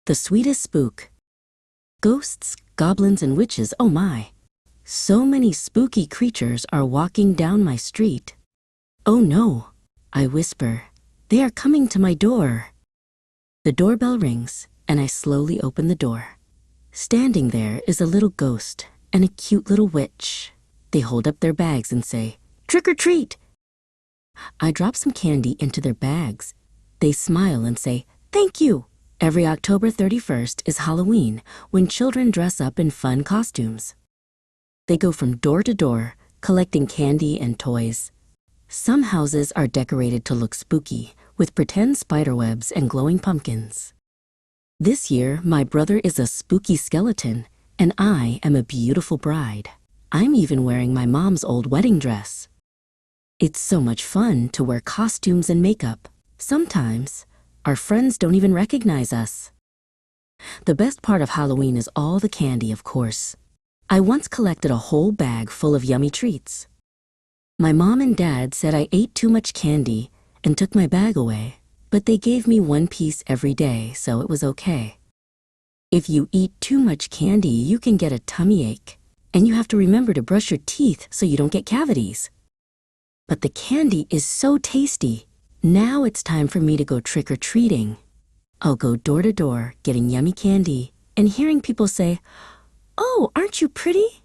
The Sweetest Spook. Ghosts, goblins, and witches, oh my. So many spooky creatures are walking down my street. Oh no, I whisper, they are coming to my door. The doorbell rings, and I slowly open the door. Standing there is a little ghost and a cute little witch. They hold up their bags and say, "Trick or treat!" I drop some candy into their bags. They smile and say, "Thank you." Every October 31st is Halloween, when children dress up in fun costumes. They go from door to door, collecting candy and toys. Some houses are decorated to look spooky, with pretend spiderwebs and glowing pumpkins. This year, my brother is a spooky skeleton, and I am a beautiful bride. I'm even wearing my mom's old wedding dress. It's so much fun to wear costumes and makeup. Sometimes, our friends don't even recognize us. The best part of Halloween is all the candy, of course. I once collected a whole bag full of yummy treats. My mom and dad said I ate too much candy and took my bag away, but they gave me one piece every day, so it was okay. If you eat too much candy, you can get a tummy ache, and you have to remember to brush your teeth so you don't get cavities. But the candy is so tasty. Now it's time for me to go trick-or-treating. I'll go door to door getting yummy candy and hearing people say, "Oh, aren't you pretty?"